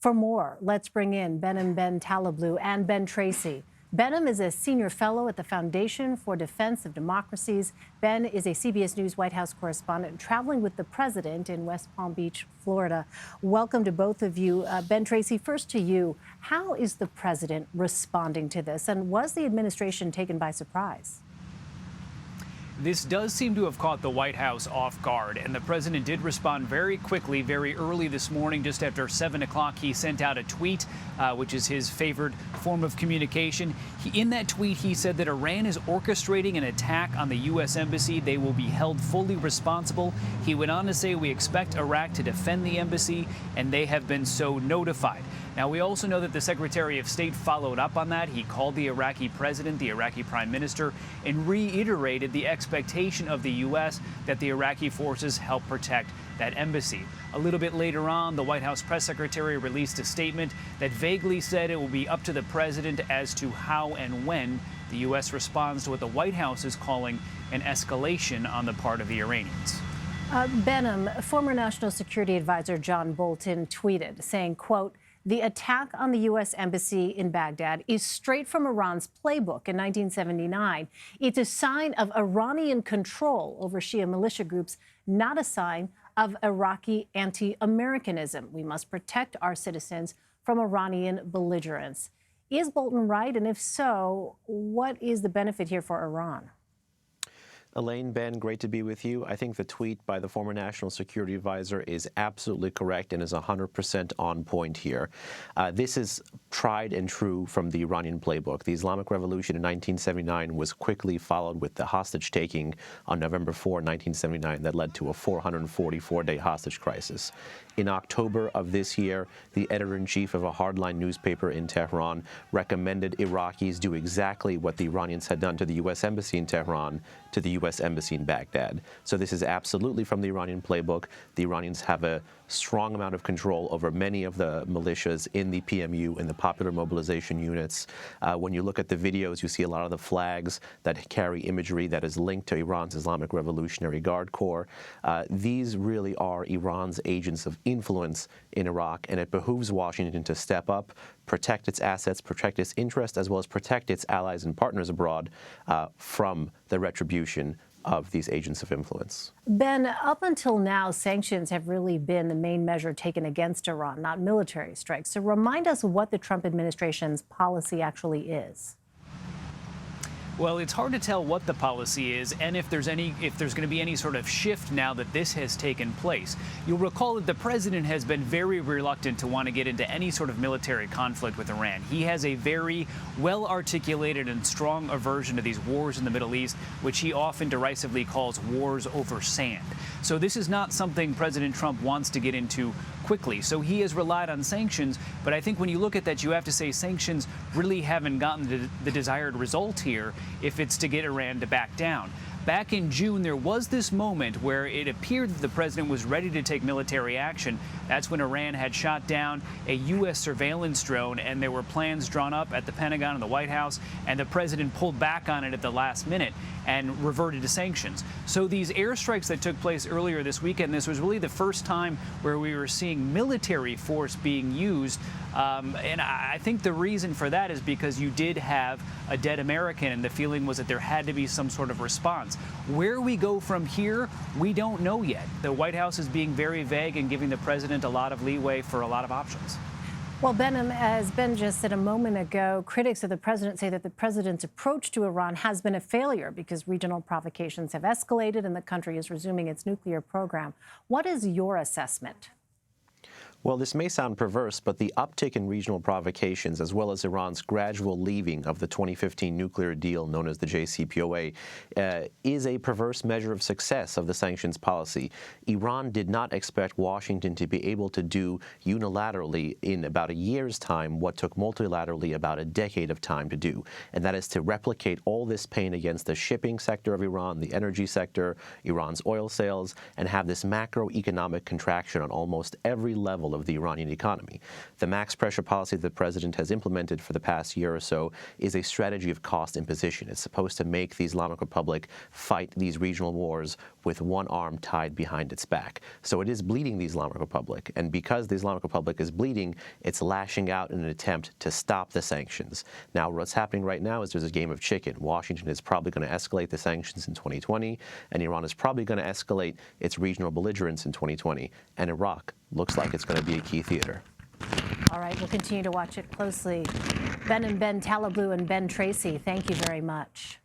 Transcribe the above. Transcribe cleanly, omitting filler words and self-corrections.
For more, let's bring in Behnam Taleblu and Tracy. Behnam is a senior fellow at the Foundation for Defense of Democracies. Ben is a CBS News White House correspondent traveling with the president in West Palm Beach, Florida. Welcome to both of you. Tracy, first to you. How is the president responding to this? And was the administration taken by surprise? This does seem to have caught the White House off guard, and the president did respond very quickly, very early this morning. Just after 7 o'clock, he sent out a tweet, which is his favored form of communication. In that tweet, he said that Iran is orchestrating an attack on the U.S. embassy. They will be held fully responsible. He went on to say, we expect Iraq to defend the embassy, and they have been so notified. Now, we also know that the Secretary of State followed up on that. He called the Iraqi president, the Iraqi prime minister, and reiterated the expectation of the U.S. that the Iraqi forces help protect that embassy. A little bit later on, the White House press secretary released a statement that vaguely said it will be up to the president as to how and when the U.S. responds to what the White House is calling an escalation on the part of the Iranians. Behnam, former National Security Advisor John Bolton tweeted saying, quote, "The attack on the U.S. Embassy in Baghdad is straight from Iran's playbook in 1979. It's a sign of Iranian control over Shia militia groups, not a sign of Iraqi anti-Americanism. We must protect our citizens from Iranian belligerence." Is Bolton right? And if so, what is the benefit here for Iran? Elaine, Ben, great to be with you. I think the tweet by the former National Security Advisor is absolutely correct and is 100% on point here. This is tried and true from the Iranian playbook. The Islamic Revolution in 1979 was quickly followed with the hostage-taking on November 4, 1979, that led to a 444-day hostage crisis. In October of this year, the editor-in-chief of a hardline newspaper in Tehran recommended Iraqis do exactly what the Iranians had done to the U.S. Embassy in Tehran to the U.S. Embassy in Baghdad. So this is absolutely from the Iranian playbook. The Iranians have a strong amount of control over many of the militias in the PMU and the popular mobilization units. When you look at the videos, you see a lot of the flags that carry imagery that is linked to Iran's Islamic Revolutionary Guard Corps. These really are Iran's agents of influence in Iraq, and it behooves Washington to step up, protect its assets, protect its interest, as well as protect its allies and partners abroad from the retribution of these agents of influence. Ben, up until now, sanctions have really been the main measure taken against Iran, not military strikes. So remind us what the Trump administration's policy actually is. Well, it's hard to tell what the policy is and if there's going to be any sort of shift now that this has taken place. You'll recall that the president has been very reluctant to want to get into any sort of military conflict with Iran. He has a very well-articulated and strong aversion to these wars in the Middle East, which he often derisively calls wars over sand. So this is not something President Trump wants to get into quickly. So he has relied on sanctions. But I think when you look at that, you have to say sanctions really haven't gotten the desired result here if it's to get Iran to back down. Back in June, there was this moment where it appeared that the president was ready to take military action. That's when Iran had shot down a U.S. surveillance drone, and there were plans drawn up at the Pentagon and the White House, and the president pulled back on it at the last minute and reverted to sanctions. So these airstrikes that took place earlier this weekend, this was really the first time where we were seeing military force being used. And I think the reason for that is because you did have a dead American, and the feeling was that there had to be some sort of response. Where we go from here, we don't know yet. The White House is being very vague and giving the president a lot of leeway for a lot of options. Well, Behnam, as Ben just said a moment ago, critics of the president say that the president's approach to Iran has been a failure because regional provocations have escalated and the country is resuming its nuclear program. What is your assessment? Well, this may sound perverse, but the uptick in regional provocations, as well as Iran's gradual leaving of the 2015 nuclear deal known as the JCPOA, is a perverse measure of success of the sanctions policy. Iran did not expect Washington to be able to do unilaterally in about a year's time what took multilaterally about a decade of time to do, and that is to replicate all this pain against the shipping sector of Iran, the energy sector, Iran's oil sales, and have this macroeconomic contraction on almost every level control of the Iranian economy. The max pressure policy that the president has implemented for the past year or so is a strategy of cost imposition. It's supposed to make the Islamic Republic fight these regional wars with one arm tied behind its back. So it is bleeding the Islamic Republic. And because the Islamic Republic is bleeding, it's lashing out in an attempt to stop the sanctions. Now, what's happening right now is there's a game of chicken. Washington is probably going to escalate the sanctions in 2020, and Iran is probably going to escalate its regional belligerence in 2020. And Iraq looks like it's going to be a key theater. All right, we'll continue to watch it closely. Ben and Ben, Taleblu and Ben Tracy, thank you very much.